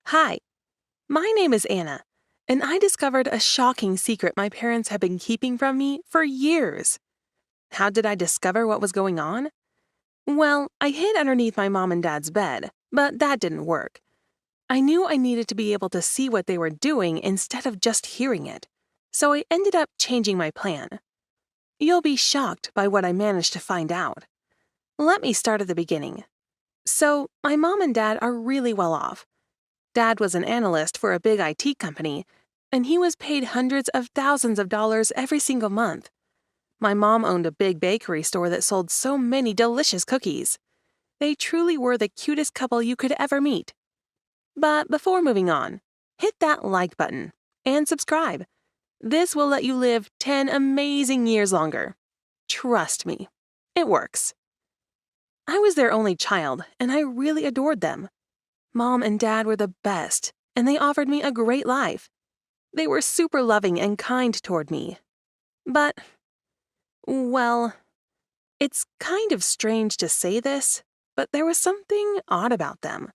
Hi, my name is Anna, and I discovered a shocking secret my parents have been keeping from me for years. How did I discover what was going on? Well, I hid underneath my mom and dad's bed, but that didn't work. I knew I needed to be able to see what they were doing instead of just hearing it, so I ended up changing my plan. You'll be shocked by what I managed to find out. Let me start at the beginning. So, my mom and dad are really well off. Dad was an analyst for a big IT company, and he was paid hundreds of thousands of dollars every single month. My mom owned a big bakery store that sold so many delicious cookies. They truly were the cutest couple you could ever meet. But before moving on, hit that like button and subscribe. This will let you live 10 amazing years longer. Trust me, it works. I was their only child, and I really adored them. Mom and Dad were the best, and they offered me a great life. They were super loving and kind toward me. But, well, it's kind of strange to say this, but there was something odd about them.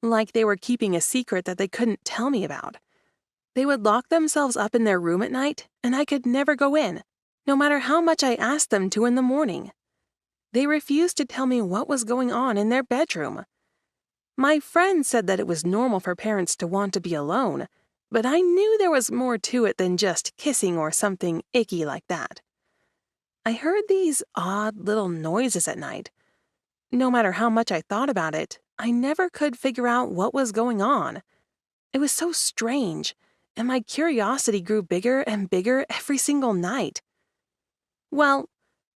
Like they were keeping a secret that they couldn't tell me about. They would lock themselves up in their room at night, and I could never go in, no matter how much I asked them to in the morning. They refused to tell me what was going on in their bedroom. My friend said that it was normal for parents to want to be alone, but I knew there was more to it than just kissing or something icky like that. I heard these odd little noises at night. No matter how much I thought about it, I never could figure out what was going on. It was so strange, and my curiosity grew bigger and bigger every single night. Well,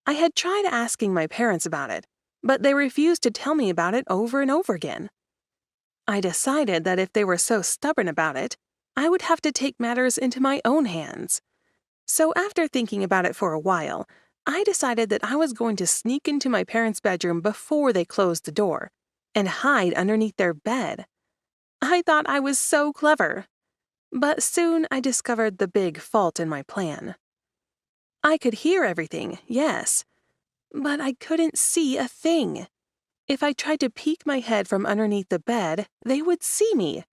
I had tried asking my parents about it, but they refused to tell me about it over and over again. I decided that if they were so stubborn about it, I would have to take matters into my own hands. So after thinking about it for a while, I decided that I was going to sneak into my parents' bedroom before they closed the door and hide underneath their bed. I thought I was so clever. But soon I discovered the big fault in my plan. I could hear everything, yes, but I couldn't see a thing. If I tried to peek my head from underneath the bed, they would see me.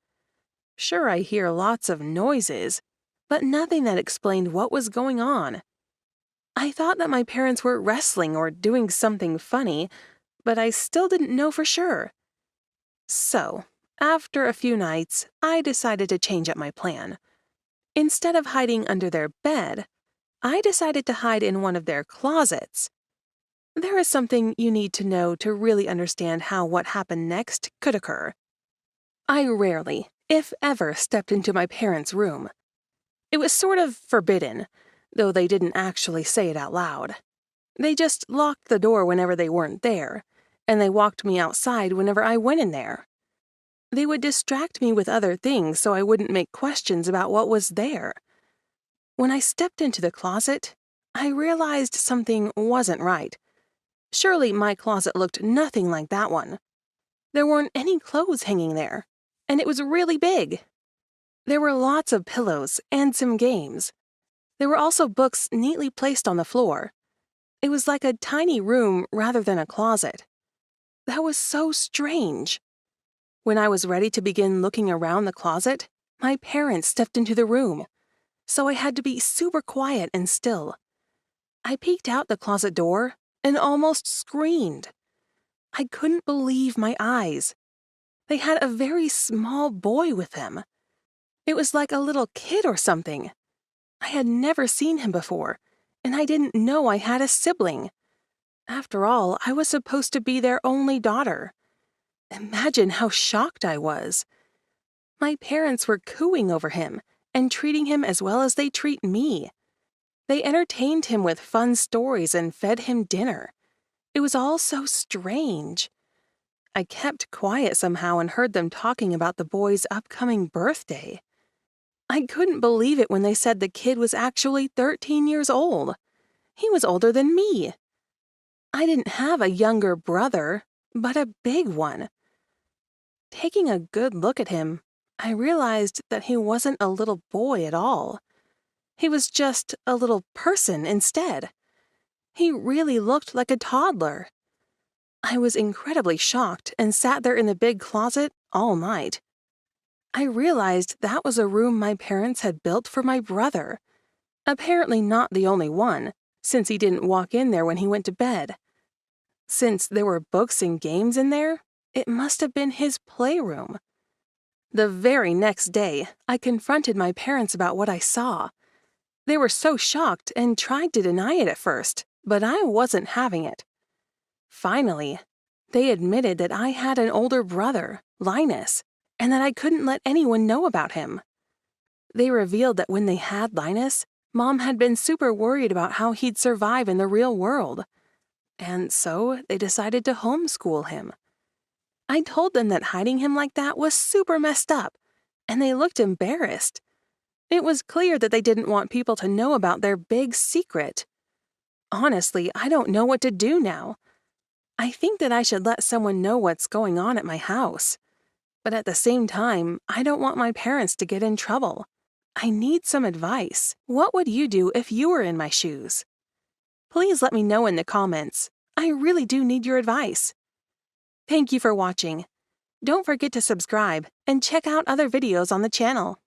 Sure, I hear lots of noises, but nothing that explained what was going on. I thought that my parents were wrestling or doing something funny, but I still didn't know for sure. So, after a few nights, I decided to change up my plan. Instead of hiding under their bed, I decided to hide in one of their closets. There is something you need to know to really understand how what happened next could occur. I rarely, if ever, stepped into my parents' room. It was sort of forbidden, though they didn't actually say it out loud. They just locked the door whenever they weren't there, and they walked me outside whenever I went in there. They would distract me with other things so I wouldn't make questions about what was there. When I stepped into the closet, I realized something wasn't right. Surely my closet looked nothing like that one. There weren't any clothes hanging there, and it was really big. There were lots of pillows and some games. There were also books neatly placed on the floor. It was like a tiny room rather than a closet. That was so strange. When I was ready to begin looking around the closet, my parents stepped into the room, so I had to be super quiet and still. I peeked out the closet door and almost screamed. I couldn't believe my eyes. They had a very small boy with them. It was like a little kid or something. I had never seen him before, and I didn't know I had a sibling. After all, I was supposed to be their only daughter. Imagine how shocked I was. My parents were cooing over him and treating him as well as they treat me. They entertained him with fun stories and fed him dinner. It was all so strange. I kept quiet somehow and heard them talking about the boy's upcoming birthday. I couldn't believe it when they said the kid was actually 13 years old. He was older than me. I didn't have a younger brother, but a big one. Taking a good look at him, I realized that he wasn't a little boy at all. He was just a little person instead. He really looked like a toddler. I was incredibly shocked and sat there in the big closet all night. I realized that was a room my parents had built for my brother. Apparently not the only one, since he didn't walk in there when he went to bed. Since there were books and games in there, it must have been his playroom. The very next day, I confronted my parents about what I saw. They were so shocked and tried to deny it at first, but I wasn't having it. Finally, they admitted that I had an older brother, Linus, and that I couldn't let anyone know about him. They revealed that when they had Linus, Mom had been super worried about how he'd survive in the real world. And so they decided to homeschool him. I told them that hiding him like that was super messed up, and they looked embarrassed. It was clear that they didn't want people to know about their big secret. Honestly, I don't know what to do now. I think that I should let someone know what's going on at my house. But at the same time, I don't want my parents to get in trouble. I need some advice. What would you do if you were in my shoes? Please let me know in the comments. I really do need your advice. Thank you for watching. Don't forget to subscribe and check out other videos on the channel.